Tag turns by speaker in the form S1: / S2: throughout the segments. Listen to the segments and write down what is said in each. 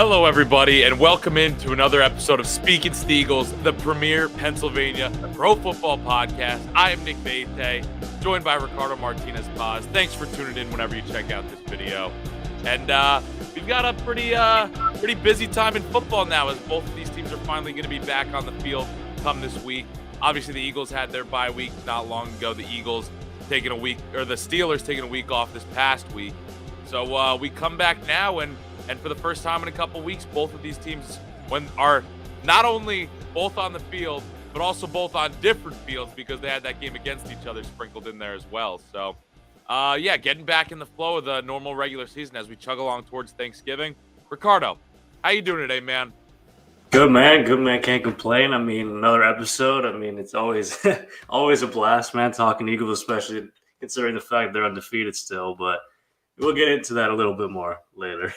S1: Hello, everybody, and welcome into another episode of Speaking Steagles, the premier Pennsylvania pro football podcast. I am Nick Bate, joined by Ricardo Martinez-Paz. Thanks for tuning in whenever you check out this video. And we've got a pretty busy time in football now, as both of these teams are finally going to be back on the field come this week. Obviously, the Eagles had their bye week not long ago. The Steelers taking a week off this past week. So we come back now, and for the first time in a couple weeks, both of these teams are not only both on the field, but also both on different fields because they had that game against each other sprinkled in there as well. So, getting back in the flow of the normal regular season as we chug along towards Thanksgiving. Ricardo, how you doing today, man?
S2: Good, man. Good, man. Can't complain. I mean, another episode. I mean, it's always always a blast, man, talking Eagles, especially considering the fact they're undefeated still, but we'll get into that a little bit more later.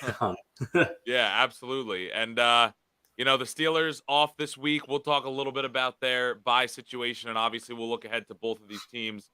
S1: Yeah, absolutely. And, the Steelers off this week. We'll talk a little bit about their bye situation, and obviously we'll look ahead to both of these teams'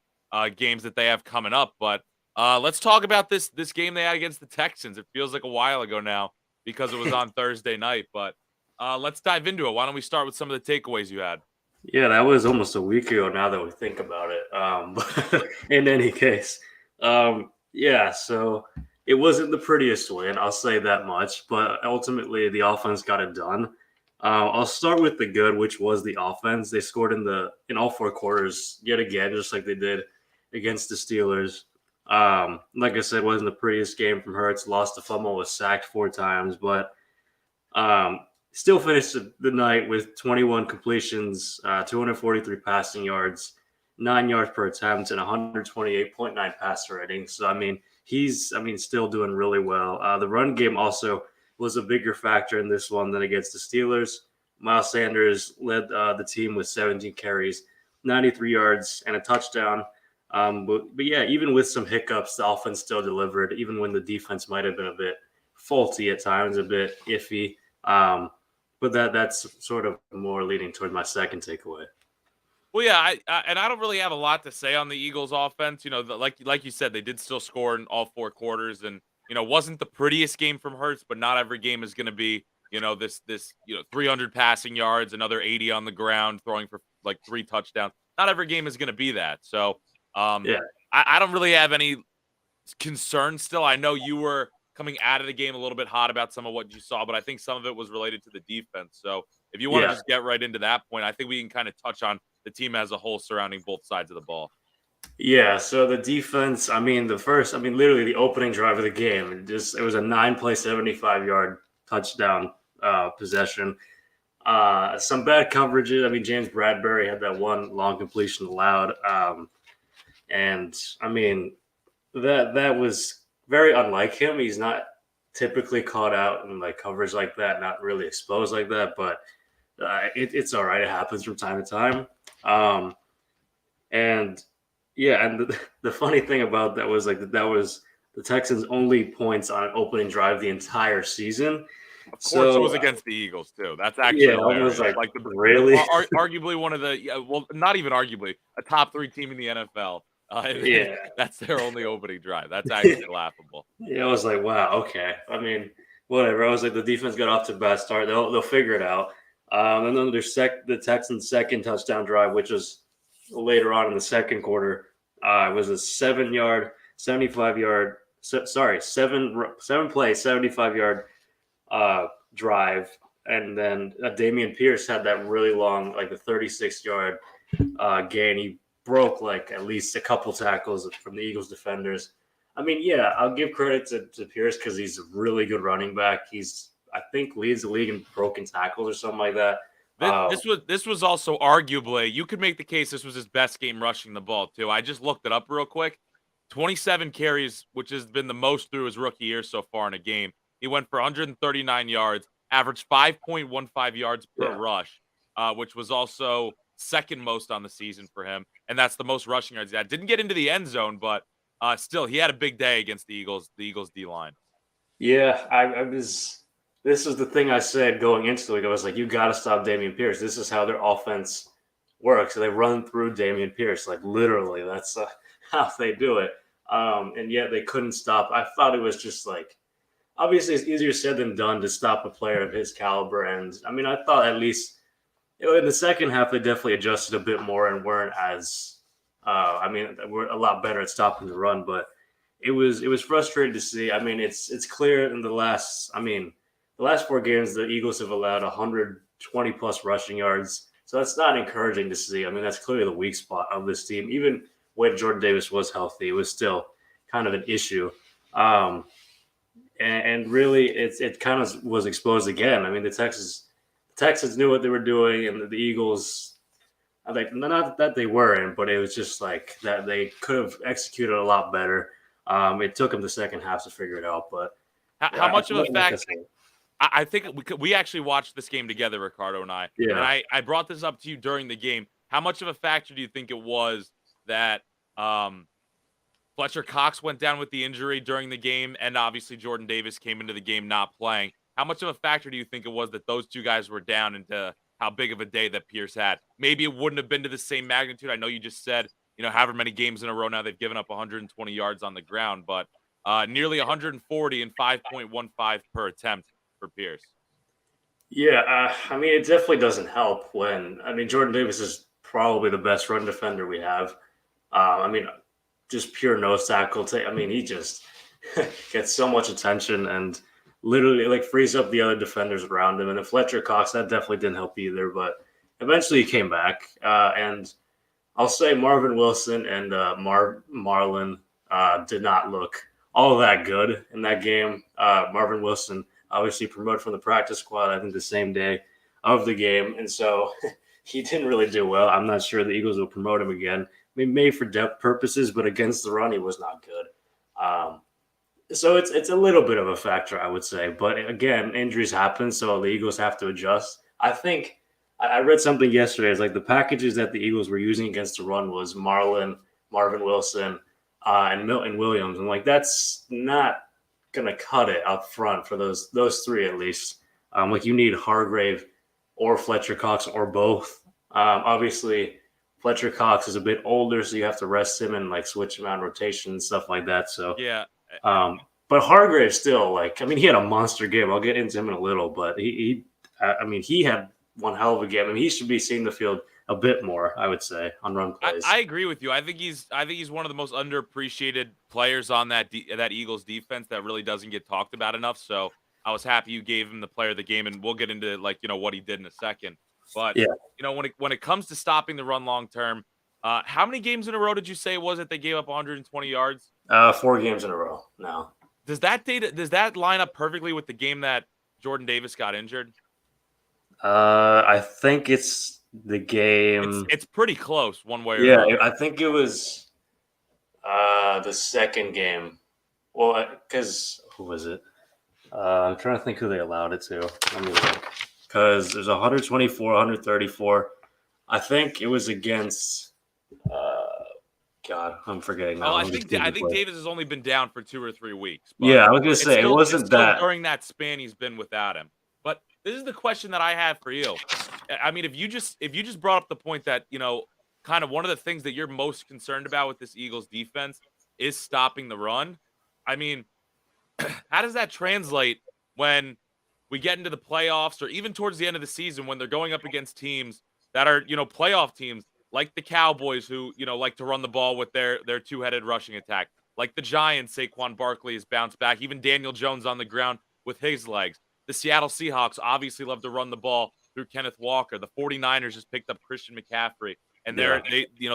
S1: games that they have coming up. But let's talk about this game they had against the Texans. It feels like a while ago now because it was on Thursday night. But let's dive into it. Why don't we start with some of the takeaways you had?
S2: Yeah, that was almost a week ago now that we think about it. But in any case, so it wasn't the prettiest win, I'll say that much, but ultimately the offense got it done. I'll start with the good, which was the offense. They scored in all four quarters yet again, just like they did against the Steelers. Like I said, it wasn't the prettiest game from Hurts. Lost the fumble, was sacked 4 times, but still finished the night with 21 completions, 243 passing yards, 9 yards per attempt, and 128.9 passer rating. So, I mean, he's still doing really well. The run game also was a bigger factor in this one than against the Steelers. Miles Sanders led the team with 17 carries, 93 yards, and a touchdown. But yeah, even with some hiccups, the offense still delivered, even when the defense might have been a bit faulty at times, a bit iffy. But that's sort of more leading toward my second takeaway.
S1: Well, yeah, I don't really have a lot to say on the Eagles' offense. Like you said, they did still score in all 4 quarters, and wasn't the prettiest game from Hurts, but not every game is going to be this 300 passing yards, another 80 on the ground, throwing for like 3 touchdowns. Not every game is going to be that. So, I don't really have any concerns still. I know you were coming out of the game a little bit hot about some of what you saw, but I think some of it was related to the defense. So, if you want to just get right into that point, I think we can kind of touch on the team as a whole surrounding both sides of the ball.
S2: Yeah, so the defense, literally the opening drive of the game, it was a 9-play, 75-yard touchdown possession. Some bad coverages. I mean, James Bradbury had that one long completion allowed. And I mean, that was very unlike him. He's not typically caught out in like coverage like that, not really exposed like that, but it's all right. It happens from time to time. And the funny thing about that was that was the Texans' only points on an opening drive the entire season.
S1: Of course, it was against the Eagles too. That's actually hilarious.
S2: Really,
S1: arguably one of the not even arguably a top 3 team in the NFL. That's their only opening drive. That's actually laughable.
S2: Yeah, I was like, wow, okay. I mean, whatever. I was like, the defense got off to a bad start. They'll figure it out. And then the Texans' second touchdown drive, which was later on in the second quarter, was a 7-play, 75-yard drive, and then Dameon Pierce had that really long, like the 36-yard gain. He broke like at least a couple tackles from the Eagles defenders. I mean, yeah, I'll give credit to Pierce because he's a really good running back. I think leads the league in broken tackles or something like that.
S1: This was also arguably, you could make the case this was his best game rushing the ball too. I just looked it up real quick. 27 carries, which has been the most through his rookie year so far in a game. He went for 139 yards, averaged 5.15 yards per rush, which was also second most on the season for him. And that's the most rushing yards he had. Didn't get into the end zone, but still, he had a big day against the Eagles D-line.
S2: Yeah, this is the thing I said going into the league. I was like, you got to stop Dameon Pierce. This is how their offense works. So they run through Dameon Pierce, like literally. That's how they do it. And yet they couldn't stop. I thought it was just like obviously it's easier said than done to stop a player of his caliber. And I mean, I thought at least in the second half they definitely adjusted a bit more and weren't as, I mean, we're a lot better at stopping the run. But it was frustrating to see. I mean, it's clear in the last, I mean, the last four games the Eagles have allowed 120 plus rushing yards. So that's not encouraging to see. I mean, that's clearly the weak spot of this team. Even when Jordan Davis was healthy, it was still kind of an issue. Um, and really, it kind of was exposed again. I mean, the Texans knew what they were doing, and the Eagles, like, not that they weren't, but it was just like that they could have executed a lot better. It took them the second half to figure it out, but
S1: How much of a
S2: like I
S1: fact?
S2: said,
S1: I think we actually watched this game together, Ricardo and I. And
S2: yeah.
S1: I brought this up to you during the game. How much of a factor do you think it was that Fletcher Cox went down with the injury during the game, and obviously Jordan Davis came into the game not playing? How much of a factor do you think it was that those two guys were down, into how big of a day that Pierce had? Maybe it wouldn't have been to the same magnitude. I know you just said, however many games in a row now they've given up 120 yards on the ground, but nearly 140 and 5.15 per attempt for Pierce.
S2: Yeah, I mean, it definitely doesn't help when, I mean, Jordan Davis is probably the best run defender we have. I mean, just pure nose tackle. I mean, he just gets so much attention and literally like frees up the other defenders around him. And then Fletcher Cox, that definitely didn't help either. But eventually he came back. And I'll say Marvin Wilson and Marlon did not look all that good in that game. Marvin Wilson obviously promoted from the practice squad, I think the same day of the game. And so he didn't really do well. I'm not sure the Eagles will promote him again. I mean, maybe for depth purposes, but against the run, he was not good. So it's a little bit of a factor, I would say. But again, injuries happen, so the Eagles have to adjust. I think I read something yesterday. It's like the packages that the Eagles were using against the run was Marlon, Marvin Wilson, and Milton Williams. And like that's not gonna cut it up front for those three at least. Like you need Hargrave or Fletcher Cox or both. Obviously, Fletcher Cox is a bit older, so you have to rest him and like switch him out rotation and stuff like that. So
S1: Yeah.
S2: but Hargrave still, like, I mean, he had a monster game. I'll get into him in a little, but I mean, he had one hell of a game. I mean, he should be seeing the field a bit more, I would say, on run plays.
S1: I agree with you. I think he's one of the most underappreciated players on that Eagles defense that really doesn't get talked about enough. So I was happy you gave him the player of the game, and we'll get into like what he did in a second. But
S2: Yeah,
S1: when it comes to stopping the run long term, how many games in a row did you say it was that they gave up 120 yards?
S2: 4 games in a row now.
S1: Does that line up perfectly with the game that Jordan Davis got injured?
S2: I think it's the
S1: It's
S2: game.
S1: it's pretty close one way or
S2: Yeah,
S1: another.
S2: I think it was the second game. Well, because who was it? I'm trying to think who they allowed it to. Let me look. Because there's 124, 134. I think it was against. Uh, God, I'm forgetting
S1: Oh,
S2: now.
S1: I
S2: I'm just
S1: think I
S2: thinking
S1: think
S2: quick.
S1: Davis has only been down for 2 or 3 weeks, but
S2: Yeah, I was gonna
S1: it's
S2: say it
S1: still it's
S2: wasn't
S1: still
S2: that.
S1: during that span he's been without him. But this is the question that I have for you. I mean, if you just brought up the point that kind of one of the things that you're most concerned about with this Eagles defense is stopping the run. I mean, how does that translate when we get into the playoffs or even towards the end of the season when they're going up against teams that are, playoff teams like the Cowboys who, like to run the ball with their two-headed rushing attack. Like the Giants, Saquon Barkley has bounced back. Even Daniel Jones on the ground with his legs. The Seattle Seahawks obviously love to run the ball through Kenneth Walker. The 49ers just picked up Christian McCaffrey and
S2: Yeah,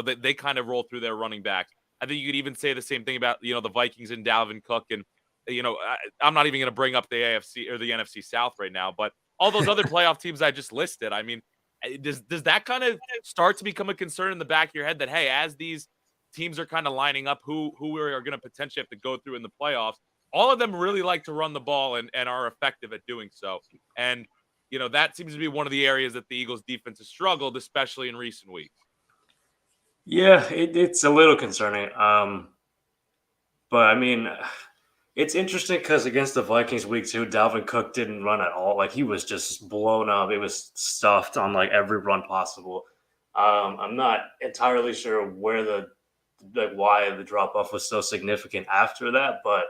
S1: they kind of roll through their running backs. I think you could even say the same thing about, the Vikings and Dalvin Cook and I'm not even going to bring up the AFC or the NFC South right now, but all those other playoff teams I just listed. I mean, does that kind of start to become a concern in the back of your head that hey, as these teams are kind of lining up, who we are going to potentially have to go through in the playoffs? All of them really like to run the ball and are effective at doing so. And that seems to be one of the areas that the Eagles defense has struggled, especially in recent weeks.
S2: yeah, it's a little concerning. But I mean, it's interesting because against the Vikings week 2, Dalvin Cook didn't run at all. Like he was just blown up. It was stuffed on like every run possible. I'm not entirely sure where why the drop off was so significant after that, but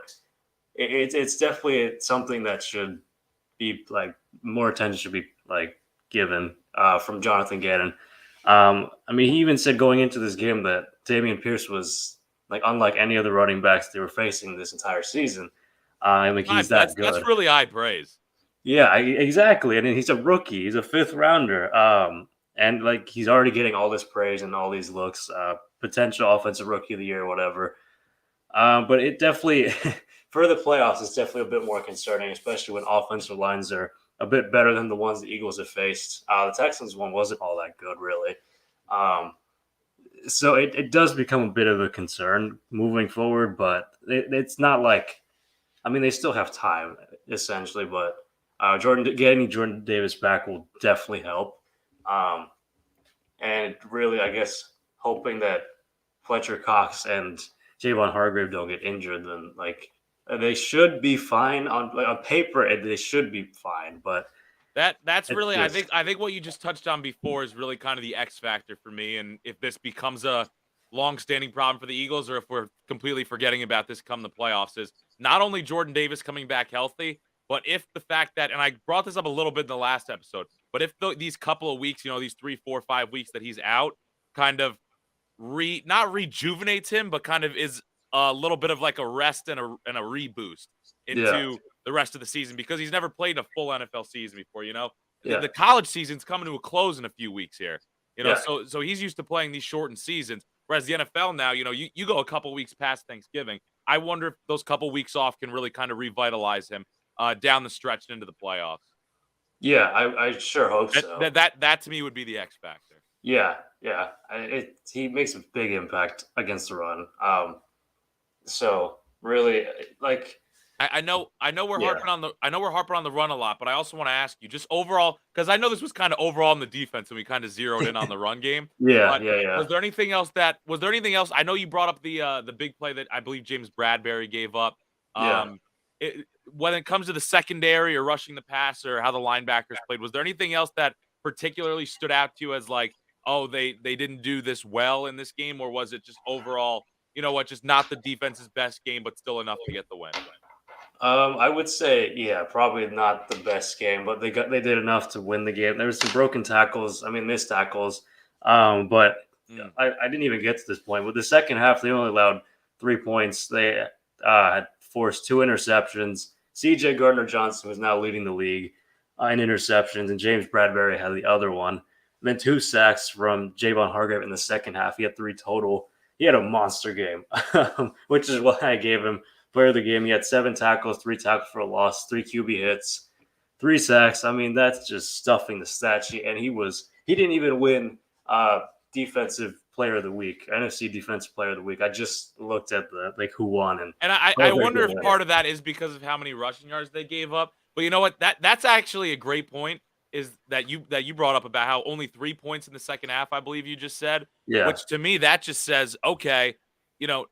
S2: it's definitely something that should be like more attention should be like given from Jonathan Gannon. I mean, he even said going into this game that Damian Pierce was like unlike any other running backs they were facing this entire season. I mean, he's that
S1: That's
S2: good.
S1: really high praise.
S2: Yeah, exactly. And he's a rookie. He's a fifth rounder. And like he's already getting all this praise and all these looks. Potential offensive rookie of the year, or whatever. But it definitely for the playoffs, it's definitely a bit more concerning, especially when offensive lines are a bit better than the ones the Eagles have faced. The Texans one wasn't all that good, really. Um, so it does become a bit of a concern moving forward, but it's not like I mean they still have time essentially, but getting Jordan Davis back will definitely help. Um, and really, I guess hoping that Fletcher Cox and Javon Hargrave don't get injured, then like they should be fine on paper, and they should be fine. But
S1: That's
S2: it's
S1: really
S2: just
S1: I think what you just touched on before is really kind of the X factor for me, and if this becomes a long-standing problem for the Eagles, or if we're completely forgetting about this come the playoffs, is not only Jordan Davis coming back healthy, but if the fact that, and I brought this up a little bit in the last episode, but if these couple of weeks, these 3, 4, 5 weeks that he's out, kind of not rejuvenates him, but kind of is a little bit of like a rest and a reboost
S2: yeah,
S1: into the rest of the season, because he's never played a full NFL season before.
S2: yeah,
S1: The college season's coming to a close in a few weeks here.
S2: yeah,
S1: So he's used to playing these shortened seasons. Whereas the NFL now, you go a couple weeks past Thanksgiving. I wonder if those couple weeks off can really kind of revitalize him down the stretch and into the playoffs.
S2: yeah. I sure hope so.
S1: That to me would be the X factor.
S2: Yeah, yeah. He makes a big impact against the run. So really, like,
S1: I know we're
S2: yeah,
S1: harping on the run a lot, but I also want to ask you just overall, because I know this was kind of overall in the defense and we kind of zeroed in on the run game.
S2: yeah,
S1: But
S2: yeah, yeah,
S1: was there anything else? I know you brought up the big play that I believe James Bradbury gave up.
S2: yeah.
S1: When it comes to the secondary or rushing the passer or how the linebackers played, was there anything else that particularly stood out to you as like, oh, they didn't do this well in this game, or was it just overall, just not the defense's best game, but still enough to get the win?
S2: I would say, yeah, probably not the best game, but they did enough to win the game. There was some broken tackles, I mean missed tackles, but
S1: Mm.
S2: I didn't even get to this point. With the second half, they only allowed 3 points. They had forced two interceptions. C.J. Gardner Johnson was now leading the league in interceptions, and James Bradbury had the other one. And then 2 sacks from Javon Hargrave in the second half. He had 3 total. He had a monster game, which is why I gave him player of the game. He had 7 tackles, 3 tackles for a loss, 3 QB hits, 3 sacks. I mean, that's just stuffing the stat sheet. And he didn't even win defensive player of the week, NFC defensive player of the week. I just looked at the like who won, and
S1: And
S2: oh,
S1: I
S2: they're
S1: wonder
S2: good
S1: if
S2: at it.
S1: part of that is because of how many rushing yards they gave up. But you know what? That's actually a great point. Is that you brought up about how only 3 points in the second half, I believe you just said,
S2: Yeah,
S1: which to me that just says, okay, you know,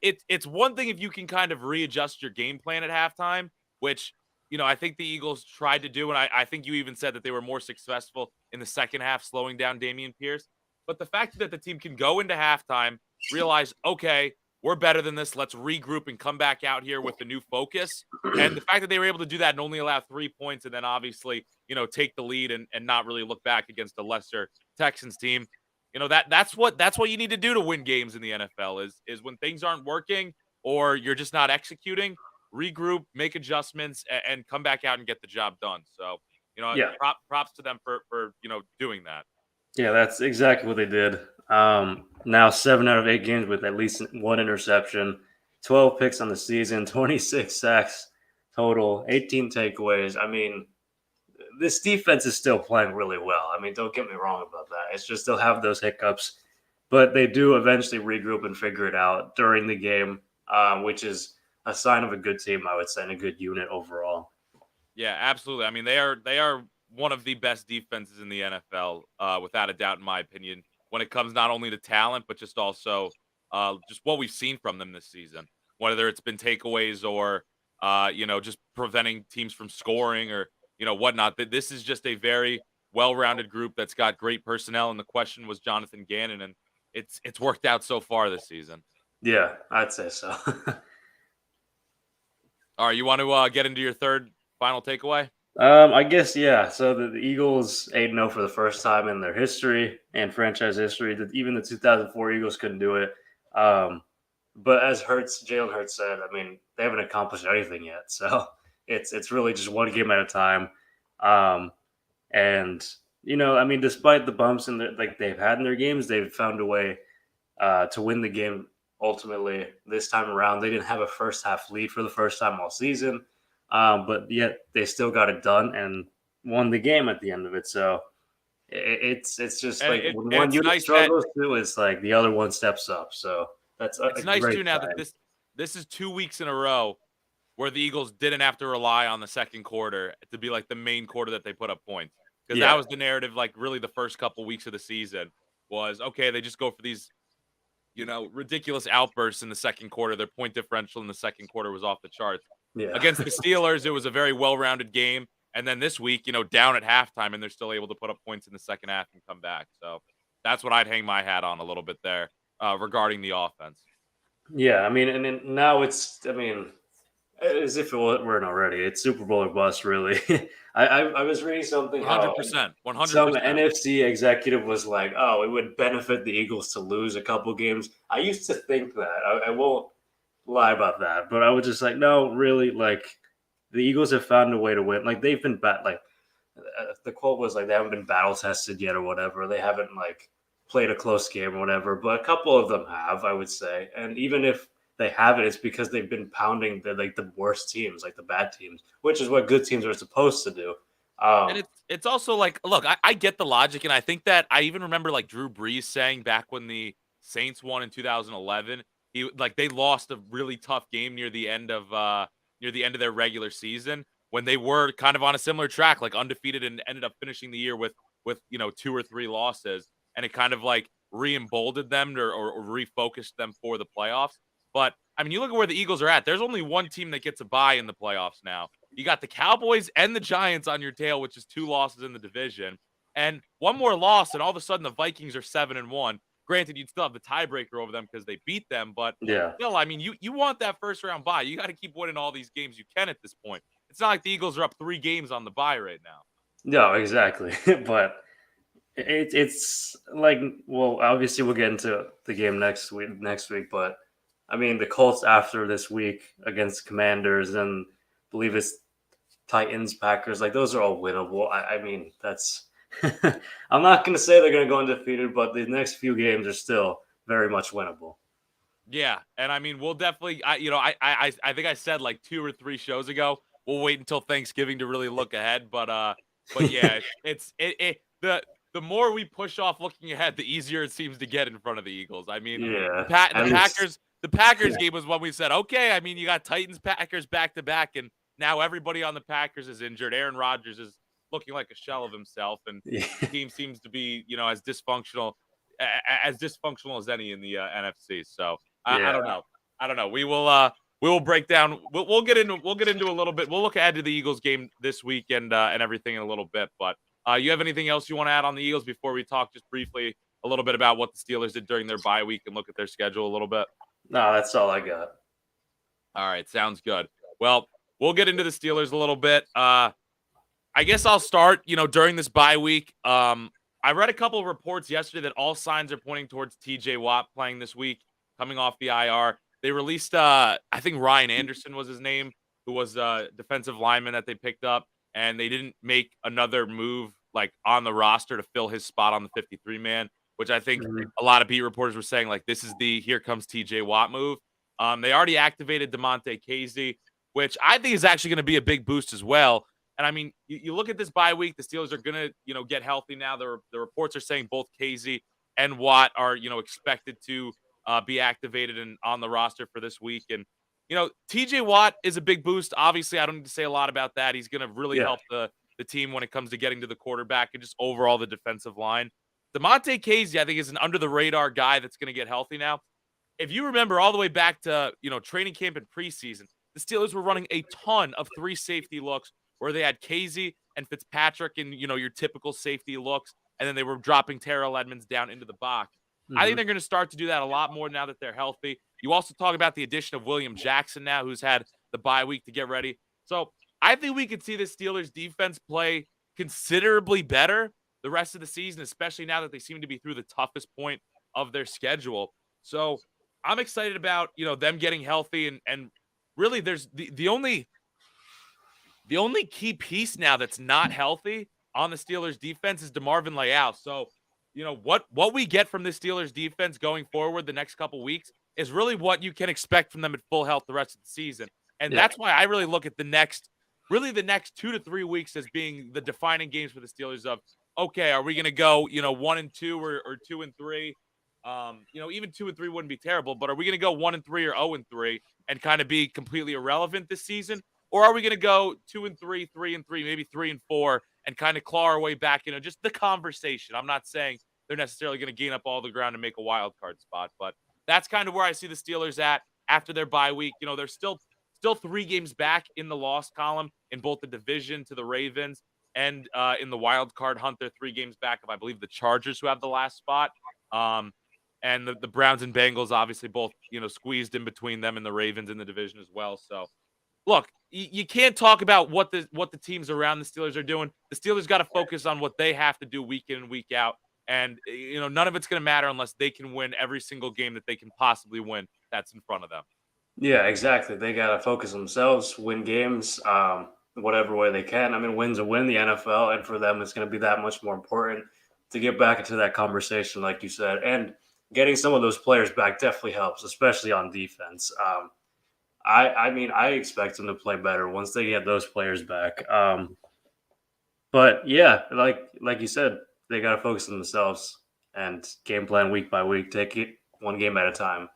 S1: it's one thing if you can kind of readjust your game plan at halftime, which I think the Eagles tried to do, and I think you even said that they were more successful in the second half, slowing down Damian Pierce. But the fact that the team can go into halftime, realize, okay, we're better than this. Let's regroup and come back out here with a new focus. And the fact that they were able to do that and only allow 3 points, and then obviously, take the lead and not really look back against a lesser Texans team. That's what you need to do to win games in the NFL is when things aren't working or you're just not executing, regroup, make adjustments, and come back out and get the job done. So,
S2: yeah,
S1: props to them for doing that.
S2: yeah. That's exactly what they did. Now 7 out of 8 games with at least 1 interception, 12 picks on the season, 26 sacks total, 18 takeaways. I mean, this defense is still playing really well. I mean, don't get me wrong about that. It's just they'll have those hiccups, but they do eventually regroup and figure it out during the game, which is a sign of a good team, I would say, and a good unit overall.
S1: Yeah, absolutely. I mean, they are one of the best defenses in the NFL, without a doubt, in my opinion. When it comes not only to talent, but just also just what we've seen from them this season, whether it's been takeaways or just preventing teams from scoring or whatnot. That this is just a very well-rounded group that's got great personnel. And the question was Jonathan Gannon, and it's worked out so far this season.
S2: Yeah, I'd say so.
S1: All right, you want to get into your third final takeaway?
S2: I guess yeah. So the Eagles 8-0 for the first time in their history and franchise history. That even the 2004 Eagles couldn't do it. Um, but as Jalen Hurts said, I mean they haven't accomplished anything yet. So it's really just one game at a time. Um, and I mean, despite the bumps and like they've had in their games, they've found a way to win the game. Ultimately, this time around, they didn't have a first half lead for the first time all season, but yet they still got it done and won the game at the end of it. So it's just
S1: And
S2: like when one
S1: it's
S2: unit
S1: nice that
S2: struggles too, it's like the other one steps up. So that's a
S1: it's nice
S2: great
S1: too now that
S2: sign.
S1: this is 2 weeks in a row where the Eagles didn't have to rely on the second quarter to be like the main quarter that they put up points. Because that
S2: Yeah,
S1: was the narrative, like really the first couple weeks of the season was okay, they just go for these, ridiculous outbursts in the second quarter. Their point differential in the second quarter was off the charts.
S2: yeah.
S1: Against the Steelers, it was a very well-rounded game. And then this week, down at halftime, and they're still able to put up points in the second half and come back. So that's what I'd hang my hat on a little bit there regarding the offense.
S2: Yeah, I mean, and then now I mean, as if it weren't already. It's Super Bowl or bust, really. I was reading something how
S1: 100%.
S2: some
S1: 100%.
S2: NFC executive was like, "Oh, it would benefit the Eagles to lose a couple games." I used to think that. I won't lie about that, but I was just like, "No, really." Like the Eagles have found a way to win. Like they've been like the quote was like they haven't been battle tested yet or whatever. They haven't like played a close game or whatever, but a couple of them have, I would say. And even if they haven't, it's because they've been pounding the worst teams, like the bad teams, which is what good teams are supposed to do.
S1: And
S2: Um,
S1: it's also like, look, I get the logic, and I think that I even remember like Drew Brees saying back when the Saints won in 2011, he like they lost a really tough game near the end of their regular season when they were kind of on a similar track, like undefeated, and ended up finishing the year with 2 or 3 losses, and it kind of like re-emboldened them or refocused them for the playoffs. But I mean, you look at where the Eagles are at. There's only one team that gets a bye in the playoffs now. You got the Cowboys and the Giants on your tail, which is 2 losses in the division, and one more loss, and all of a sudden the Vikings are 7-1. Granted, you'd still have the tiebreaker over them because they beat them, but
S2: yeah,
S1: still, I mean, you want that first round bye. You got to keep winning all these games you can at this point. It's not like the Eagles are up 3 games on the bye right now.
S2: no, exactly. But it's like, well, obviously we'll get into the game next week. But I mean, the Colts after this week against Commanders and I believe it's Titans, Packers, like those are all winnable. I mean, that's I'm not going to say they're going to go undefeated, but the next few games are still very much winnable.
S1: Yeah, and I mean, we'll definitely. I think I said like 2 or 3 shows ago. We'll wait until Thanksgiving to really look ahead, but yeah, the more we push off looking ahead, the easier it seems to get in front of the Eagles. I mean,
S2: Yeah,
S1: The
S2: and it's
S1: Packers game was when we said, okay. I mean, you got Titans Packers back to back, and now everybody on the Packers is injured. Aaron Rodgers is looking like a shell of himself, and
S2: yeah,
S1: the team seems to be as dysfunctional as any in the NFC. So I
S2: yeah,
S1: don't know. I don't know. We will break down. We'll get into a little bit. We'll look ahead to the Eagles game this week and everything in a little bit. But you have anything else you want to add on the Eagles before we talk just briefly a little bit about what the Steelers did during their bye week and look at their schedule a little bit?
S2: no, that's all I got.
S1: All right, sounds good. Well, we'll get into the Steelers a little bit. I guess I'll start. During this bye week, I read a couple of reports yesterday that all signs are pointing towards T.J. Watt playing this week, coming off the IR. They released, I think Ryan Anderson was his name, who was a defensive lineman that they picked up, and they didn't make another move like on the roster to fill his spot on the 53 man, which I think
S2: Mhm.
S1: a lot of beat reporters were saying like this is the here comes T.J. Watt move. They already activated DeMonte Casey, which I think is actually going to be a big boost as well. And I mean, you look at this bye week, the Steelers are going to, get healthy now. The reports are saying both Casey and Watt are, expected to be activated and on the roster for this week. And, TJ Watt is a big boost. Obviously, I don't need to say a lot about that. He's going to really
S2: Yeah,
S1: help the team when it comes to getting to the quarterback and just overall the defensive line. DeMonte Casey, I think, is an under the radar guy that's going to get healthy now. If you remember all the way back to, training camp and preseason, the Steelers were running a ton of 3 safety looks where they had Casey and Fitzpatrick in, your typical safety looks, and then they were dropping Terrell Edmonds down into the box. I think
S2: hmm
S1: they're going to start to do that a lot more now that they're healthy. You also talk about the addition of William Jackson now, who's had the bye week to get ready. So I think we could see the Steelers defense play considerably better the rest of the season, especially now that they seem to be through the toughest point of their schedule. So I'm excited about, them getting healthy and really there's the only key piece now that's not healthy on the Steelers defense is DeMarvin Leal. So, what we get from the Steelers defense going forward the next couple weeks is really what you can expect from them at full health the rest of the season. And
S2: Yeah.
S1: that's why I really look at the next 2 to 3 weeks as being the defining games for the Steelers of, okay, are we going to go, 1-2 or 2-3? Even 2-3 wouldn't be terrible, but are we going to go 1-3 or 0-3 and kind of be completely irrelevant this season? Or are we going to go 2-3, 3-3, maybe 3-4, and kind of claw our way back? Just the conversation. I'm not saying they're necessarily going to gain up all the ground and make a wild card spot, but that's kind of where I see the Steelers at after their bye week. They're still 3 games back in the loss column in both the division to the Ravens and in the wild card hunt. They're 3 games back of, I believe, the Chargers, who have the last spot. And the Browns and Bengals obviously both squeezed in between them and the Ravens in the division as well. So look, you can't talk about what the teams around the Steelers are doing. The Steelers got to focus on what they have to do week in and week out. And, none of it's going to matter unless they can win every single game that they can possibly win that's in front of them.
S2: Yeah, exactly. They got to focus on themselves, win games, whatever way they can. I mean, win's a win in the NFL, and for them, it's going to be that much more important to get back into that conversation, like you said. And getting some of those players back definitely helps, especially on defense. I mean, I expect them to play better once they get those players back. But yeah, like you said, they got to focus on themselves and game plan week by week, take it one game at a time.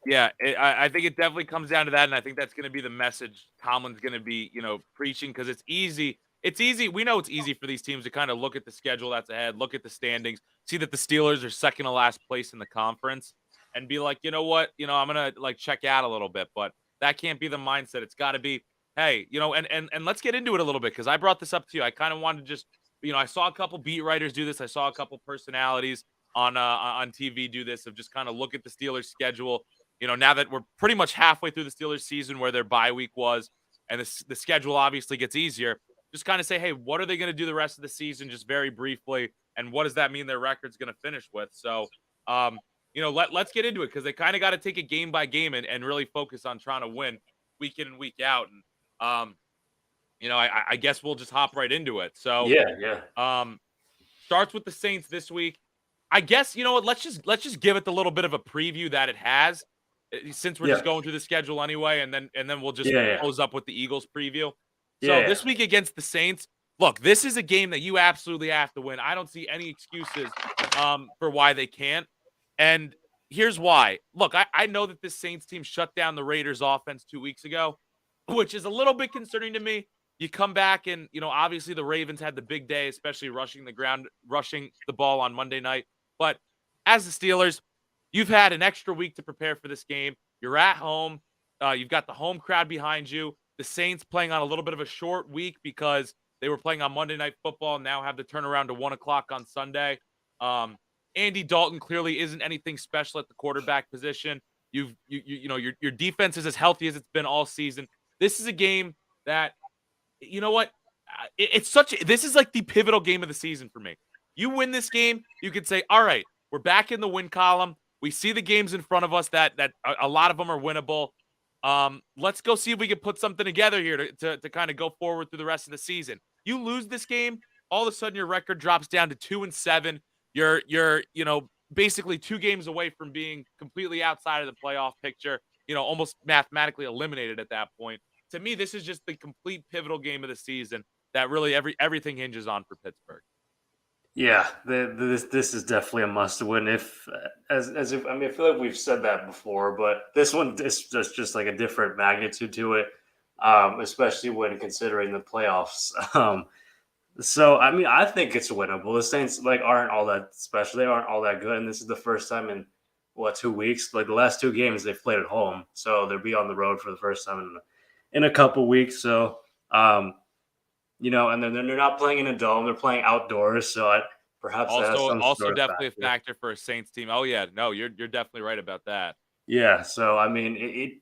S1: Yeah, I think it definitely comes down to that, and I think that's going to be the message Tomlin's going to be, preaching because it's easy. It's easy. We know it's easy for these teams to kind of look at the schedule that's ahead, look at the standings, see that the Steelers are second to last place in the conference, and be like, you know what, I'm gonna check out a little bit. But that can't be the mindset. It's got to be, hey, and let's get into it a little bit because I brought this up to you. I kind of wanted to just, I saw a couple beat writers do this. I saw a couple personalities on TV do this of just kind of look at the Steelers schedule. Now that we're pretty much halfway through the Steelers season where their bye week was, and the schedule obviously gets easier, just kind of say, hey, what are they going to do the rest of the season, just very briefly, and what does that mean their record's going to finish with? So, let's get into it because they kind of got to take it game by game and really focus on trying to win week in and week out. And, I guess we'll just hop right into it. So,
S2: Yeah.
S1: starts with the Saints this week. I guess, what, let's just give it the little bit of a preview that it has. Since we're just going through the schedule anyway, and then we'll just close up with the Eagles preview. So this week against the Saints, look, this is a game that you absolutely have to win. I don't see any excuses for why they can't. And here's why. Look, I know that this Saints team shut down the Raiders offense 2 weeks ago, which is a little bit concerning to me. You come back and, obviously the Ravens had the big day, especially rushing the ball on Monday night. But as the Steelers, you've had an extra week to prepare for this game. You're at home. You've got the home crowd behind you. The Saints playing on a little bit of a short week because they were playing on Monday Night Football, now have the turnaround to 1 o'clock on Sunday. Andy Dalton clearly isn't anything special at the quarterback position. Your defense is as healthy as it's been all season. This is a game that, you know what? This is like the pivotal game of the season for me. You win this game, you could say, all right, we're back in the win column. We see the games in front of us that a lot of them are winnable. Let's go see if we can put something together here to kind of go forward through the rest of the season. You lose this game, all of a sudden your record drops down to 2-7. You're basically 2 games away from being completely outside of the playoff picture, almost mathematically eliminated at that point. To me, this is just the complete pivotal game of the season that really everything hinges on for Pittsburgh.
S2: Yeah, this is definitely a must-win. I feel like we've said that before, but this one is just like a different magnitude to it, especially when considering the playoffs. So I mean, I think it's winnable. The Saints aren't all that special. They aren't all that good, and this is the first time in 2 weeks. Like the last 2 games they've played at home, so they'll be on the road for the first time in a couple weeks. So. And then they're not playing in a dome; they're playing outdoors. So perhaps that has some
S1: Also
S2: sort of
S1: definitely
S2: factor.
S1: a factor for a Saints team. Oh yeah, no, you're definitely right about that.
S2: Yeah, so I mean,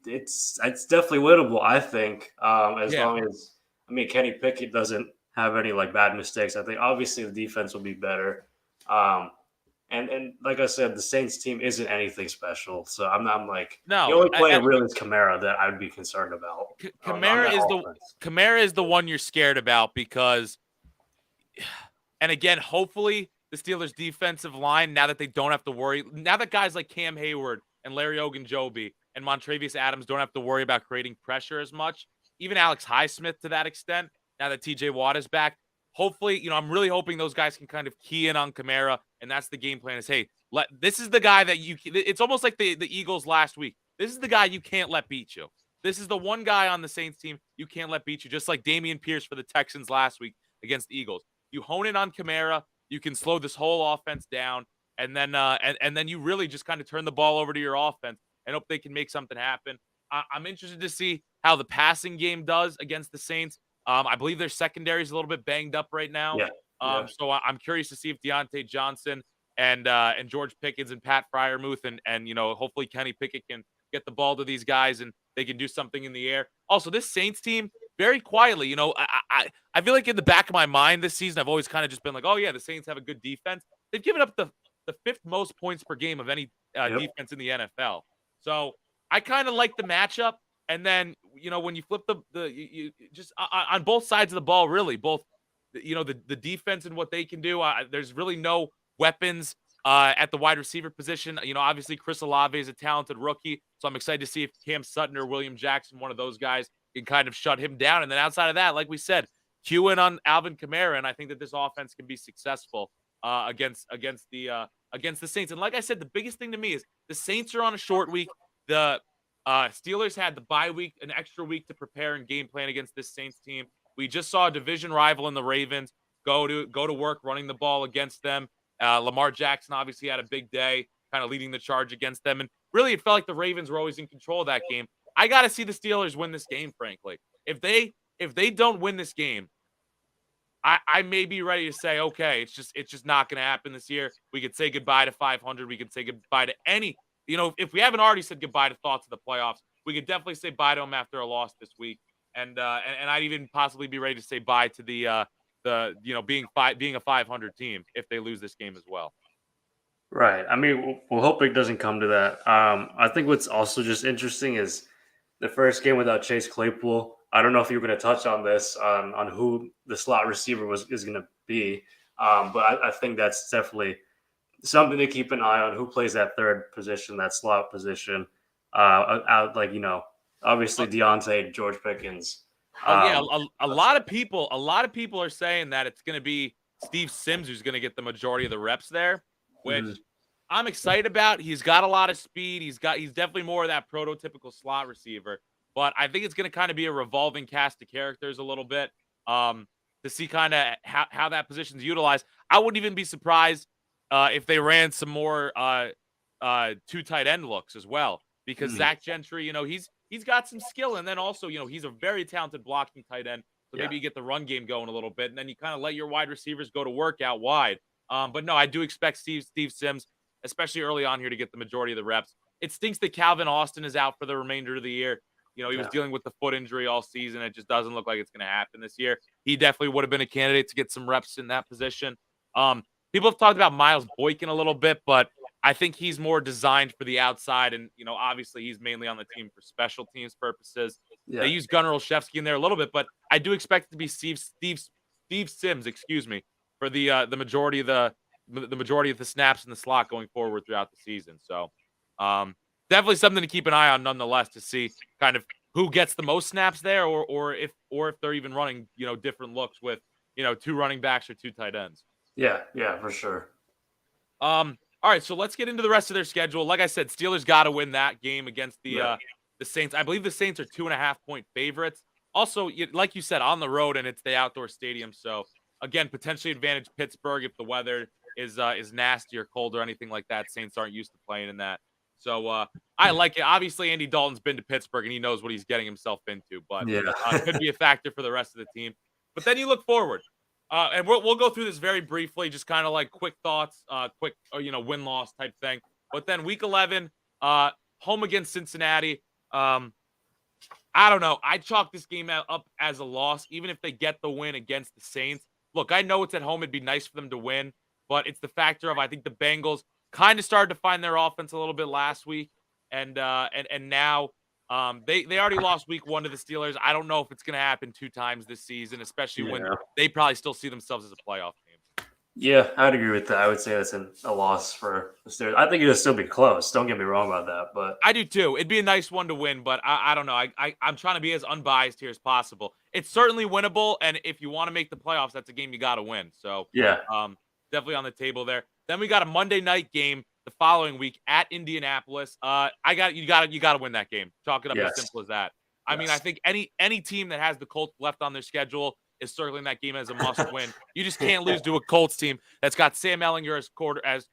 S2: it's definitely winnable. I think, as
S1: Yeah.
S2: long as Kenny Pickett doesn't have any like bad mistakes. I think obviously the defense will be better. Um, and like I said, the Saints team isn't anything special. So I'm like the
S1: No,
S2: only player really is Kamara that I would be concerned about on
S1: Kamara
S2: that
S1: is the
S2: offense.
S1: Kamara is the one you're scared about because, and again, hopefully the Steelers' defensive line, now that they don't have to worry, now that guys like Cam Hayward and Larry Ogunjobi and Montravius Adams don't have to worry about creating pressure as much, even Alex Highsmith to that extent, now that TJ Watt is back, hopefully, I'm really hoping those guys can kind of key in on Kamara, and that's the game plan is, hey, this is the guy that it's almost like the Eagles last week. This is the guy you can't let beat you. This is the one guy on the Saints team you can't let beat you, just like Damian Pierce for the Texans last week against the Eagles. You hone in on Kamara, you can slow this whole offense down, and then and then you really just kind of turn the ball over to your offense and hope they can make something happen. I'm interested to see how the passing game does against the Saints. I believe their secondary is a little bit banged up right now.
S2: Yeah, yeah,
S1: So I'm curious to see if Deontay Johnson and George Pickens and Pat Fryermuth and hopefully Kenny Pickett can get the ball to these guys and they can do something in the air. Also, this Saints team very quietly, I feel like in the back of my mind this season, I've always kind of just been like, oh yeah, the Saints have a good defense. They've given up the fifth most points per game of any
S2: yep,
S1: defense in the NFL. So I kind of like the matchup. And then when you flip you just on both sides of the ball, really both the defense and what they can do. There's really no weapons at the wide receiver position. Obviously Chris Olave is a talented rookie, so I'm excited to see if Cam Sutton or William Jackson, one of those guys, can kind of shut him down. And then outside of that, like we said, cue in on Alvin Kamara, and I think that this offense can be successful against the Saints. And like I said, the biggest thing to me is the Saints are on a short week. The Steelers had the bye week, an extra week to prepare and game plan against this Saints team. We just saw a division rival in the Ravens go to work running the ball against them. Lamar Jackson obviously had a big day, kind of leading the charge against them. And really, it felt like the Ravens were always in control of that game. I got to see the Steelers win this game, frankly. If they don't win this game, I may be ready to say, okay, it's just not going to happen this year. We could say goodbye to 500. We could say goodbye to any. If we haven't already said goodbye to thoughts of the playoffs, we could definitely say bye to them after a loss this week. And I'd even possibly be ready to say bye to the being a 500 team if they lose this game as well.
S2: right. I mean, we'll hope it doesn't come to that. I think what's also just interesting is the first game without Chase Claypool. I don't know if you were going to touch on this on who the slot receiver is going to be, but I think that's definitely something to keep an eye on. Who plays that third position, that slot position? Obviously Deontay, George Pickens.
S1: Yeah,
S2: Um,
S1: a lot of people are saying that it's going to be Steve Sims who's going to get the majority of the reps there, which
S2: mhm,
S1: I'm excited about. He's got a lot of speed. He's definitely more of that prototypical slot receiver. But I think it's going to kind of be a revolving cast of characters a little bit to see kind of how that position's utilized. I wouldn't even be surprised if they ran some more two tight end looks as well, because
S2: mhm,
S1: Zach Gentry, he's got some skill, and then also he's a very talented blocking tight end. So
S2: yeah,
S1: maybe you get the run game going a little bit, and then you kind of let your wide receivers go to work out wide. But no, I do expect Steve Sims, especially early on here, to get the majority of the reps. It stinks that Calvin Austin is out for the remainder of the year. He was
S2: yeah,
S1: dealing with the foot injury all season. It just doesn't look like it's going to happen this year. He definitely would have been a candidate to get some reps in that position. Um, People have talked about Miles Boykin a little bit, but I think he's more designed for the outside. And, obviously he's mainly on the team for special teams purposes. They
S2: yeah,
S1: use Gunnar Olszewski in there a little bit, but I do expect it to be Steve Sims, excuse me, for the majority of the majority of the snaps in the slot going forward throughout the season. So definitely something to keep an eye on nonetheless, to see kind of who gets the most snaps there, or if they're even running, different looks with, two running backs or two tight ends.
S2: yeah, for sure.
S1: All right, so let's get into the rest of their schedule. Like I said, Steelers got to win that game against
S2: Yeah,
S1: the Saints. I believe the Saints are 2.5-point favorites. Also, like you said, on the road, and it's the outdoor stadium. So again, potentially advantage Pittsburgh if the weather is nasty or cold or anything like that. Saints aren't used to playing in that. So I like it. Obviously, Andy Dalton's been to Pittsburgh and he knows what he's getting himself into, but
S2: yeah,
S1: could be a factor for the rest of the team. But then you look forward. And we'll go through this very briefly, just kind of like quick thoughts, quick win loss type thing. But then week 11, home against Cincinnati. I don't know. I chalk this game up as a loss, even if they get the win against the Saints. Look, I know it's at home. It'd be nice for them to win, but it's the factor of I think the Bengals kind of started to find their offense a little bit last week, and now they already lost week 1 to the Steelers. I don't know if it's going to happen 2 times this season, especially when they probably still see themselves as a playoff team.
S2: Yeah, I'd agree with that. I would say that's a loss for the Steelers. I think it'll still be close. Don't get me wrong about that, but
S1: I do too. It'd be a nice one to win, but I don't know. I'm trying to be as unbiased here as possible. It's certainly winnable, and if you want to make the playoffs, that's a game you got to win. So
S2: yeah,
S1: definitely on the table there. Then we got a Monday night game the following week at Indianapolis. You got to win that game. Chalk it up as simple as that. I mean, I think any team that has the Colts left on their schedule is circling that game as a must-win. You just can't lose to a Colts team that's got Sam Ehlinger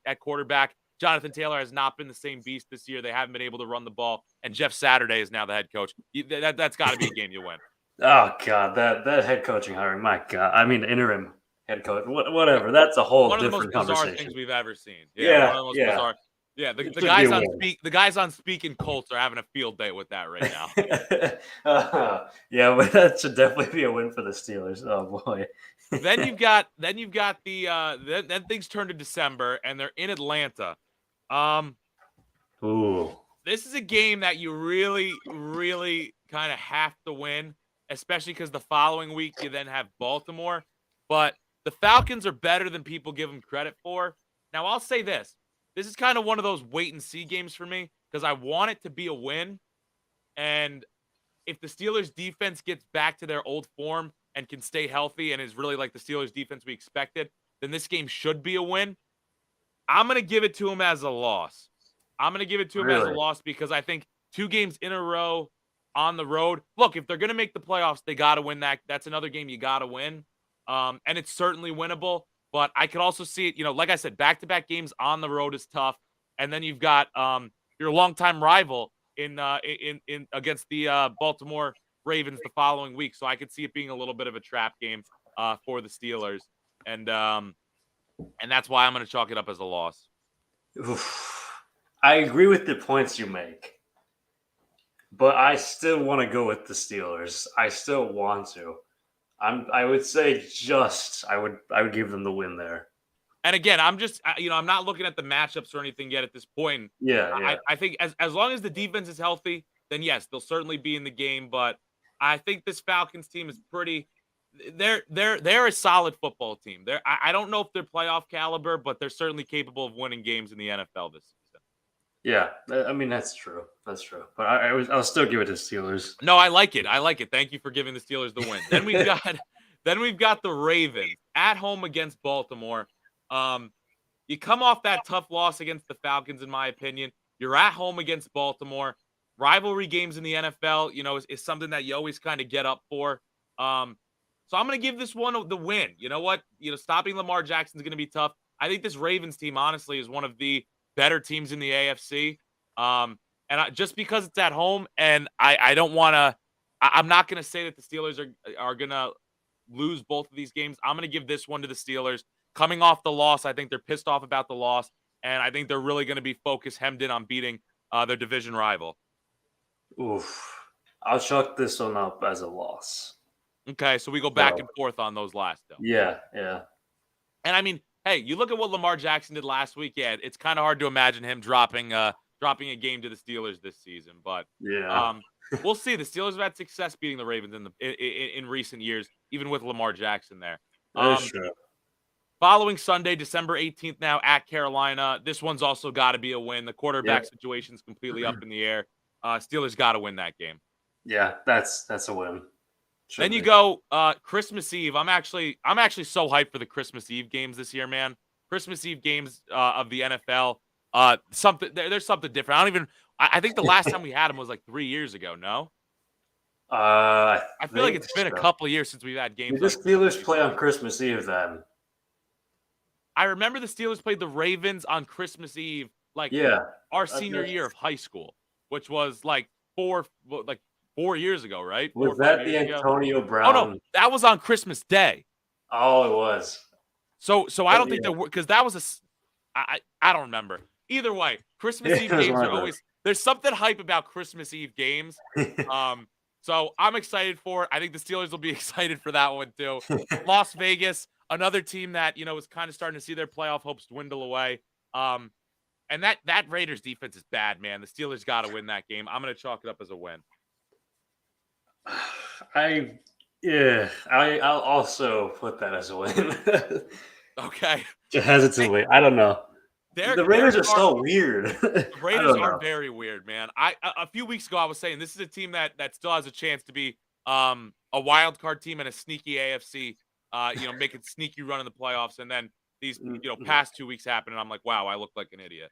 S1: at quarterback. Jonathan Taylor has not been the same beast this year. They haven't been able to run the ball, and Jeff Saturday is now the head coach. That's got to be a game you win.
S2: Oh God, that head coaching hiring, my God. I mean, interim head coach, whatever. That's a whole different conversation.
S1: One of the most bizarre things we've ever seen. One of the most bizarre. Yeah, the guys on Speak and Colts are having a field day with that right
S2: now. Yeah, but that should definitely be a win for the Steelers. Oh boy.
S1: then you've got then things turn to December and they're in Atlanta.
S2: Ooh.
S1: This is a game that you really, really kind of have to win, especially because the following week you then have Baltimore. But the Falcons are better than people give them credit for. Now, I'll say this. This is kind of one of those wait-and-see games for me because I want it to be a win. And if the Steelers' defense gets back to their old form and can stay healthy and is really like the Steelers' defense we expected, then this game should be a win. I'm going to give it to them as a loss. I'm going to give it to them as a loss because I think 2 games in a row on the road. Look, if they're going to make the playoffs, they got to win that. That's another game you got to win. And it's certainly winnable. But I could also see it, like I said, back-to-back games on the road is tough. And then you've got your longtime rival in against the Baltimore Ravens the following week. So I could see it being a little bit of a trap game for the Steelers. And that's why I'm going to chalk it up as a loss.
S2: Oof. I agree with the points you make. But I still want to go with the Steelers. I still want to. I would say I would give them the win there.
S1: And again, I'm just I'm not looking at the matchups or anything yet at this point.
S2: Yeah.
S1: I think as long as the defense is healthy, then yes, they'll certainly be in the game. But I think this Falcons team is they're a solid football team. I don't know if they're playoff caliber, but they're certainly capable of winning games in the NFL this season.
S2: Yeah, I mean that's true. That's true. But I'll still give it to Steelers.
S1: No, I like it. Thank you for giving the Steelers the win. Then we've got the Ravens at home against Baltimore. You come off that tough loss against the Falcons, in my opinion. You're at home against Baltimore. Rivalry games in the NFL, is something that you always kind of get up for. So I'm going to give this one the win. You know what? Stopping Lamar Jackson is going to be tough. I think this Ravens team, honestly, is one of the better teams in the AFC. Just because it's at home, and I don't want to – I'm not going to say that the Steelers are going to lose both of these games. I'm going to give this one to the Steelers. Coming off the loss, I think they're pissed off about the loss, and I think they're really going to be hemmed in on beating their division rival.
S2: Oof. I'll chalk this one up as a loss.
S1: Okay, so we go back and forth on those last, though.
S2: Yeah.
S1: And I mean, hey, you look at what Lamar Jackson did last week. Yeah, it's kind of hard to imagine him dropping a game to the Steelers this season. But we'll see. The Steelers have had success beating the Ravens in recent years, even with Lamar Jackson there.
S2: Sure.
S1: Following Sunday, December 18th now at Carolina. This one's also got to be a win. The quarterback situation is completely up in the air. Steelers got to win that game.
S2: Yeah, that's a win.
S1: Then you go Christmas Eve. I'm actually so hyped for the Christmas Eve games this year, man. Christmas Eve games of the NFL. There's something different. I think the last time we had them was like 3 years ago. No. I feel like it's been a couple of years since we've had games.
S2: Did the Steelers play on Christmas Eve then?
S1: I remember the Steelers played the Ravens on Christmas Eve, our senior year of high school, which was like 4 years ago, right?
S2: Was that the Antonio Brown?
S1: Oh no, that was on Christmas Day.
S2: Oh, it was.
S1: So I don't think there were, because that was I don't remember. Either way, Christmas Eve games are always there's something hype about Christmas Eve games. So I'm excited for it. I think the Steelers will be excited for that one too. Las Vegas, another team that is kind of starting to see their playoff hopes dwindle away. And that Raiders defense is bad, man. The Steelers got to win that game. I'm going to chalk it up as a win.
S2: I'll also put that as a win.
S1: Okay.
S2: Just hesitantly. I don't know. The Raiders are so weird.
S1: The
S2: I
S1: Raiders
S2: don't know.
S1: are very weird, man. A few weeks ago I was saying this is a team that still has a chance to be a wild card team and a sneaky AFC, make a sneaky run in the playoffs, and then these past 2 weeks happen, and I'm like, wow, I look like an idiot.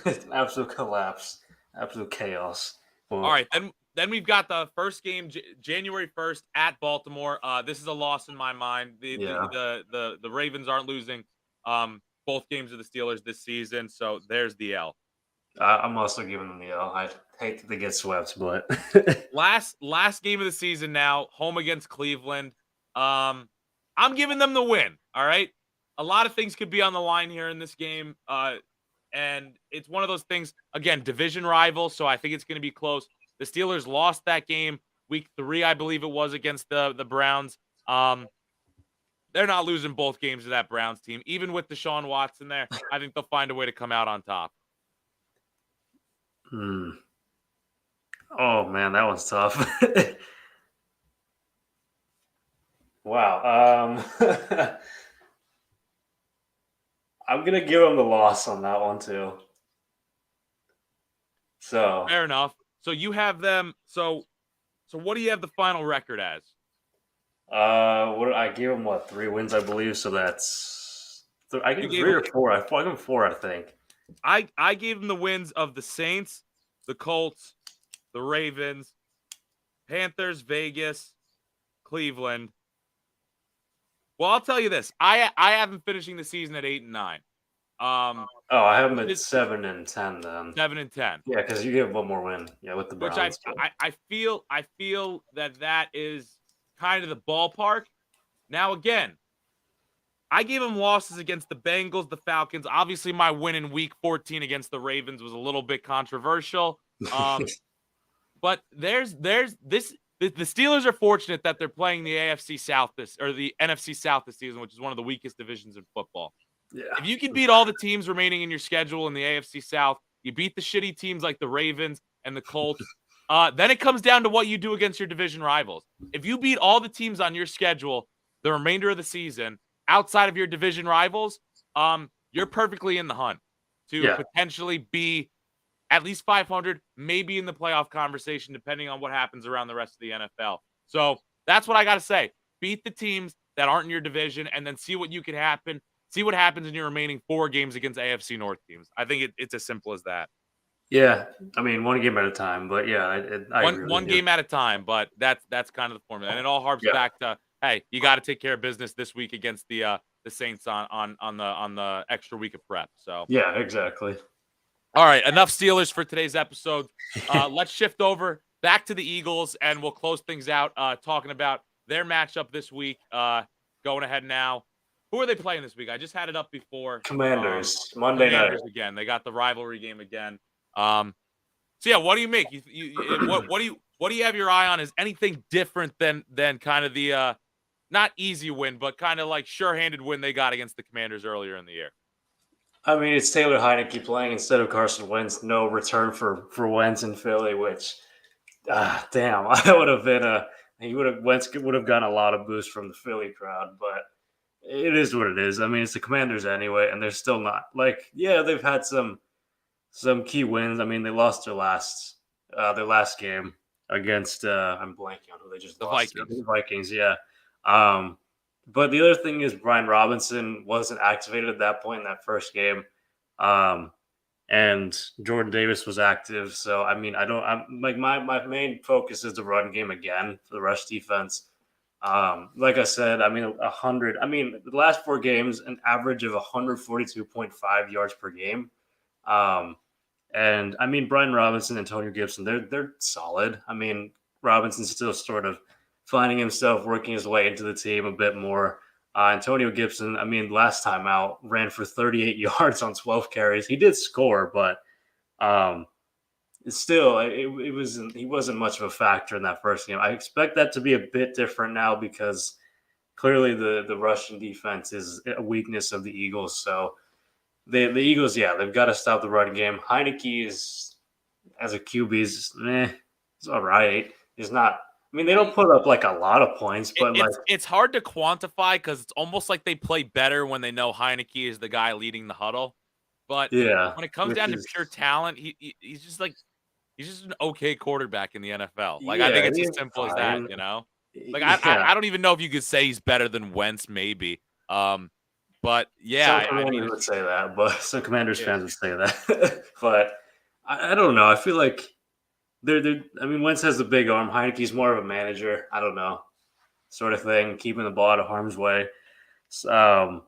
S2: It's an absolute collapse, absolute chaos.
S1: All right, then we've got the first game, January 1st at Baltimore. This is a loss in my mind. The Ravens aren't losing both games of the Steelers this season, so there's the L.
S2: I'm also giving them the L. I hate that they get swept, but
S1: last game of the season now, home against Cleveland. I'm giving them the win. All right, a lot of things could be on the line here in this game, and it's one of those things. Again, division rival, so I think it's going to be close. The Steelers lost that game week 3, I believe it was, against the Browns. They're not losing both games to that Browns team. Even with Deshaun Watson there, I think they'll find a way to come out on top.
S2: Oh, man, that one's tough. Wow. I'm going to give them the loss on that one, too. So
S1: fair enough. So you have them. So what do you have the final record as?
S2: What I gave them? 3 wins, I believe. So that's I gave 3 or 4. I gave them 4, I think.
S1: I gave them the wins of the Saints, the Colts, the Ravens, Panthers, Vegas, Cleveland. Well, I'll tell you this: I have them finishing the season at 8-9.
S2: I have them at 7-10 then.
S1: 7-10.
S2: Yeah, because you gave one more win. Yeah, with the Browns.
S1: Which I feel that is kind of the ballpark. Now again, I gave them losses against the Bengals, the Falcons. Obviously, my win in Week 14 against the Ravens was a little bit controversial. But there's this. The Steelers are fortunate that they're playing the AFC South the NFC South this season, which is one of the weakest divisions in football.
S2: Yeah.
S1: If you can beat all the teams remaining in your schedule in the AFC South, you beat the shitty teams like the Ravens and the Colts, then it comes down to what you do against your division rivals. If you beat all the teams on your schedule the remainder of the season outside of your division rivals, you're perfectly in the hunt to potentially be at least 500, maybe in the playoff conversation, depending on what happens around the rest of the NFL. So that's what I got to say. Beat the teams that aren't in your division and then see what you can happen. See what happens in your remaining 4 games against AFC North teams. I think it's as simple as that.
S2: Yeah, I mean, one game at a time, but yeah,
S1: one game at a time. But that's kind of the formula, and it all harps back to, hey, you got to take care of business this week against the Saints on the extra week of prep. So
S2: yeah, exactly.
S1: All right, enough Steelers for today's episode. Let's shift over back to the Eagles, and we'll close things out talking about their matchup this week. Going ahead now. Who are they playing this week? I just had it up before.
S2: Commanders, Monday night.
S1: Again. They got the rivalry game again. So yeah, what do you make? What do you have your eye on? Is anything different than kind of the not easy win, but kind of like sure-handed win they got against the Commanders earlier in the year?
S2: I mean, it's Taylor Heineke playing instead of Carson Wentz. No return for Wentz in Philly, which damn, I would have been Wentz would have gotten a lot of boost from the Philly crowd, but it is what it is. I mean, it's the Commanders anyway, and they're still not they've had some key wins. I mean, they lost their last game against I'm blanking on who they just lost. The Vikings, yeah. But the other thing is Brian Robinson wasn't activated at that point in that first game. And Jordan Davis was active. So, I mean, my main focus is the run game again for the rush defense. Like I said, I mean, the last 4 games, an average of 142.5 yards per game. And I mean, Brian Robinson, Antonio Gibson, they're solid. I mean, Robinson's still sort of finding himself, working his way into the team a bit more. Antonio Gibson, I mean, last time out, ran for 38 yards on 12 carries. He did score, but still, it wasn't he wasn't much of a factor in that first game. I expect that to be a bit different now because clearly the rushing defense is a weakness of the Eagles. So the Eagles, yeah, they've got to stop the running game. Heineke is as a QB is it's all right. He's not. I mean, they don't put up like a lot of points, but like
S1: It's hard to quantify because it's almost like they play better when they know Heineke is the guy leading the huddle. But
S2: yeah,
S1: when it comes
S2: which
S1: down to
S2: is
S1: pure talent, he's just an okay quarterback in the NFL. Like, I think
S2: yeah,
S1: it's as
S2: he's
S1: simple as that,
S2: fine.
S1: you know? Like,
S2: Yeah,
S1: I don't even know if you could say he's better than Wentz, maybe. But yeah,
S2: some
S1: I mean,
S2: commanders would say that, but some commanders
S1: yeah.
S2: fans would say that. But I don't know. I feel like they're. I mean, Wentz has the big arm. Heineke's more of a manager. I don't know, sort of thing, keeping the ball out of harm's way. Um,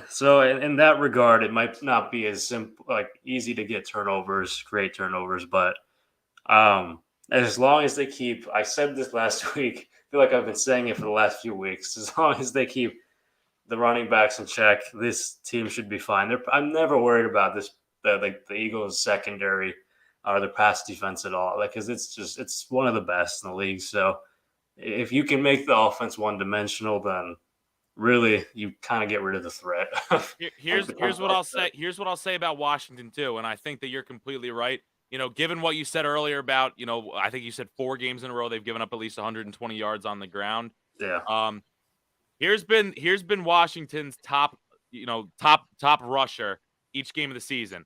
S2: so in that regard, it might not be as simple, like easy to get turnovers, create turnovers, but um, as long as they keep, I said this last week. I feel like I've been saying it for the last few weeks. As long as they keep the running backs in check, this team should be fine. I'm never worried about this, the Eagles secondary or the pass defense at all, like because it's one of the best in the league. So if you can make the offense one dimensional, then really you kind of get rid of the threat of
S1: Here's what I'll
S2: upset.
S1: say. Here's what I'll say about Washington too, and I think that you're completely right. You know, given what you said earlier about, I think you said 4 games in a row they've given up at least 120 yards on the ground.
S2: Yeah.
S1: Um, here's been Washington's top rusher each game of the season.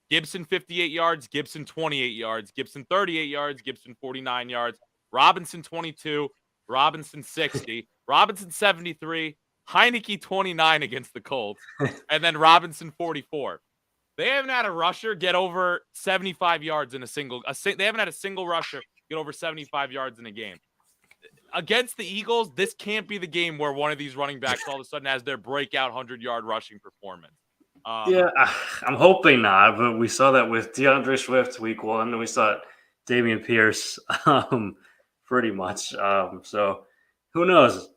S1: Gibson 58 yards, Gibson 28 yards, Gibson 38 yards, Gibson 49 yards, Robinson 22, Robinson 60, Robinson 73, Heineke 29 against the Colts, and then Robinson 44. They haven't had a rusher get over 75 yards in they haven't had a single rusher get over 75 yards in a game. Against the Eagles, this can't be the game where one of these running backs all of a sudden has their breakout 100-yard rushing performance.
S2: Yeah, I'm hoping not, but we saw that with DeAndre Swift week one, and we saw it Damian Pierce pretty much. So who knows?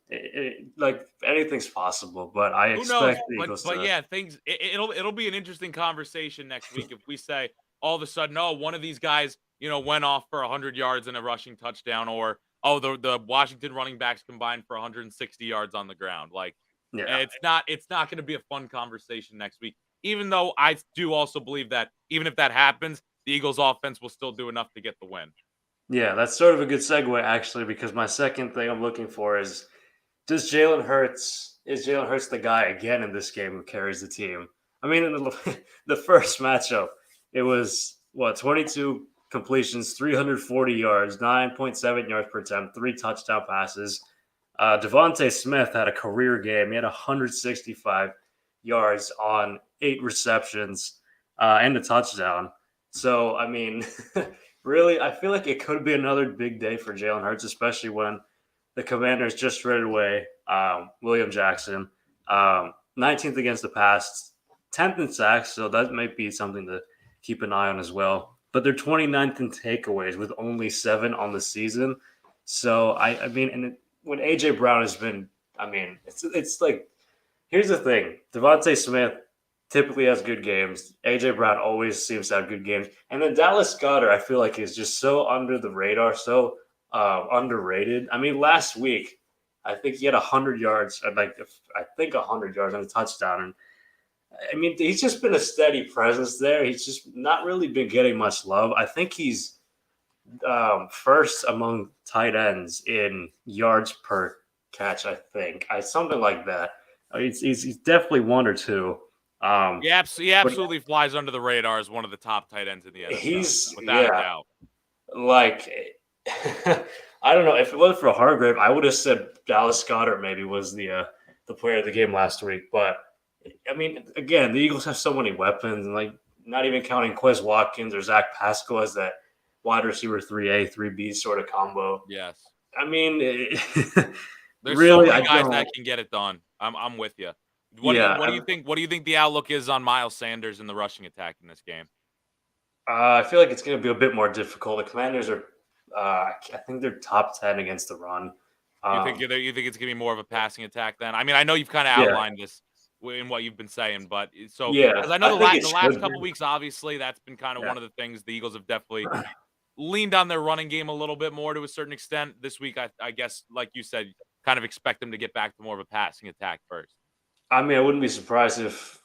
S2: Like anything's possible, but I
S1: Who knows?
S2: expect the
S1: But
S2: Eagles
S1: but
S2: to.
S1: yeah, it'll be an interesting conversation next week if we say all of a sudden, oh, one of these guys, went off for 100 yards and a rushing touchdown, or oh, the Washington running backs combined for 160 yards on the ground. Like,
S2: Yeah,
S1: it's not going to be a fun conversation next week. Even though I do also believe that even if that happens, the Eagles' offense will still do enough to get the win.
S2: yeah, that's sort of a good segue actually, because my second thing I'm looking for is does Jalen Hurts is Jalen Hurts the guy again in this game who carries the team? I mean, in the first matchup, it was what 22 completions, 340 yards, 9.7 yards per attempt, 3 touchdown passes. Devontae Smith had a career game. He had 165 yards on 8 receptions and a touchdown. So, I mean, really, I feel like it could be another big day for Jalen Hurts, especially when the Commanders just traded away William Jackson, 19th against the pass, 10th in sacks. So that might be something to keep an eye on as well. But they're 29th in takeaways with only 7 on the season. So I mean, when AJ Brown has been, I mean, it's like here's the thing: Devontae Smith typically has good games. AJ Brown always seems to have good games, and then Dallas Goedert, I feel like is just so under the radar, so underrated. I mean, last week I think he had 100 yards, I think 100 yards and a touchdown, and I mean he's just been a steady presence there. He's just not really been getting much love. I think he's first among tight ends in yards per catch. I think something like that. He's definitely one or two. Um,
S1: He
S2: but
S1: absolutely flies under the radar as one of the top tight ends in the NFL,
S2: he's
S1: without a
S2: yeah,
S1: doubt.
S2: like I don't know if it wasn't for Hargrave, I would have said Dallas Goddard maybe was the player of the game last week. But I mean, again, the Eagles have so many weapons, and like not even counting Quez Watkins or Zach Pascal as that wide receiver 3A 3B sort of combo.
S1: Yes.
S2: I mean,
S1: There's so
S2: really, I
S1: many guys
S2: don't.
S1: that can get it done. I'm with you.
S2: Yeah,
S1: What do you think the outlook is on Miles Sanders in the rushing attack in this game?
S2: I feel like it's going to be a bit more difficult. The Commanders are, I think they're top 10 against the run.
S1: You think
S2: Um,
S1: it's gonna be more of a passing attack then? I mean, I know you've kind of
S2: yeah,
S1: outlined this in what you've been saying. But so
S2: Yeah,
S1: because I know
S2: I think it
S1: the last
S2: should
S1: couple
S2: be.
S1: weeks, obviously, that's been kind of
S2: Yeah.
S1: one of the things the Eagles have definitely leaned on their running game a little bit more to a certain extent. This week, I guess, like you said, kind of expect them to get back to more of a passing attack first.
S2: I mean, I wouldn't be surprised if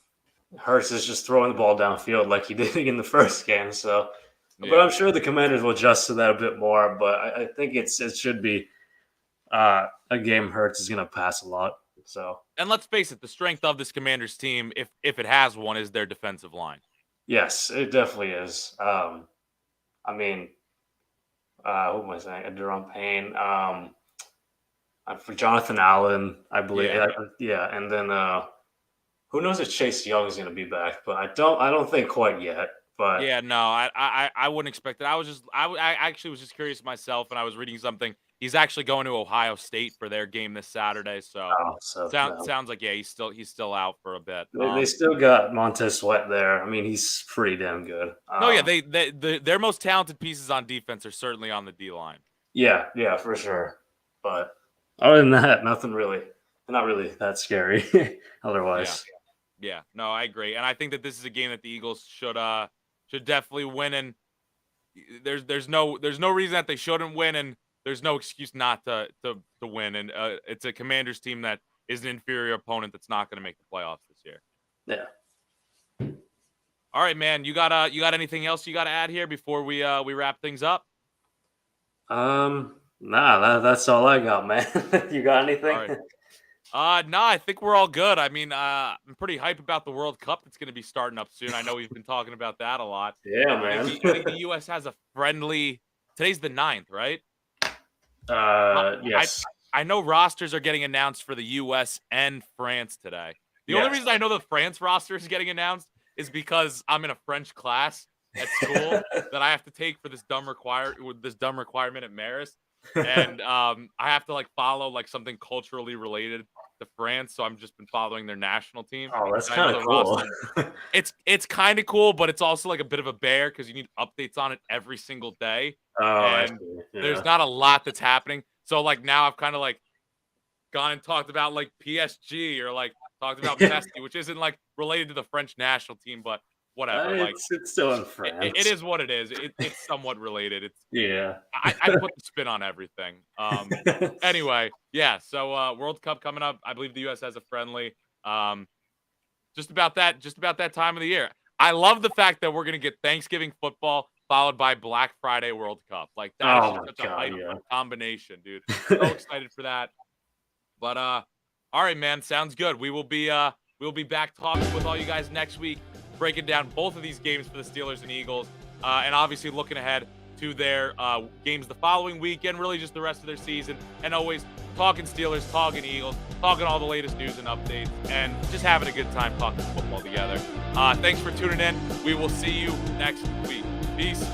S2: Hurts is just throwing the ball downfield like he did in the first game. So, but
S1: Yeah.
S2: I'm sure the Commanders will adjust to that a bit more. But I think it should be a game Hurts is going to pass a lot. So
S1: And let's face it, the strength of this Commanders team, if it has one, is their defensive line.
S2: yes, it definitely is. I mean, who am I saying? Deron Payne. For Jonathan Allen, I believe.
S1: Yeah.
S2: Yeah, and then who knows if Chase Young is going to be back? But I don't think quite yet. But
S1: Yeah, no, I wouldn't expect it. I actually was just curious myself, and I was reading something. He's actually going to Ohio State for their game this Saturday. So
S2: so no.
S1: sounds like yeah, he's still out for a bit.
S2: They still got Montez Sweat there. I mean, he's pretty damn good.
S1: No, yeah, their most talented pieces on defense are certainly on the D line.
S2: Yeah, for sure. But other than that, nothing really. Not really that scary.
S1: Yeah,
S2: Otherwise,
S1: yeah, no, I agree, and I think that this is a game that the Eagles should definitely win. And there's no reason that they shouldn't win, and there's no excuse not to win. And it's a Commanders team that is an inferior opponent that's not going to make the playoffs this year.
S2: yeah.
S1: All right, man. You got anything else you got to add here before we wrap things up?
S2: Nah, that's all I got, man. You got
S1: All
S2: anything?
S1: right. No, I think we're all good. I mean, I'm pretty hype about the World Cup that's going to be starting up soon. I know we've been talking about that a lot.
S2: Yeah,
S1: I think
S2: man.
S1: the U.S. has a friendly. Today's the 9th, right?
S2: Yes.
S1: I know rosters are getting announced for the U.S. and France today. The only
S2: Yes.
S1: reason I know the France roster is getting announced is because I'm in a French class at school that I have to take for this dumb requirement at Marist, and I have to like follow like something culturally related to France. So I've just been following their national team.
S2: Oh, that's
S1: And I know
S2: kind of
S1: the
S2: cool.
S1: roster. It's kind of cool, but it's also like a bit of a bear because you need updates on it every single day,
S2: Oh, I
S1: and
S2: see.
S1: there's
S2: Yeah.
S1: not a lot that's happening. So like now I've kind of like gone and talked about like PSG or like talked about Messi, which isn't like related to the French national team, but whatever. Like
S2: It's still in
S1: it
S2: France.
S1: is what it is. It's somewhat related.
S2: Yeah.
S1: I put the spin on everything. Anyway, yeah. So World Cup coming up. I believe the U.S. has a friendly. Just about that time of the year. I love the fact that we're gonna get Thanksgiving football followed by Black Friday World Cup. Like that is
S2: Oh
S1: just
S2: my
S1: such a
S2: God,
S1: hype
S2: yeah.
S1: combination, dude. So excited for that. But all right, man. Sounds good. We'll be back talking with all you guys next week, breaking down both of these games for the Steelers and Eagles, and obviously looking ahead to their games the following week and really just the rest of their season. And always talking Steelers, talking Eagles, talking all the latest news and updates, and just having a good time talking football together. Thanks for tuning in. We will see you next week. Peace.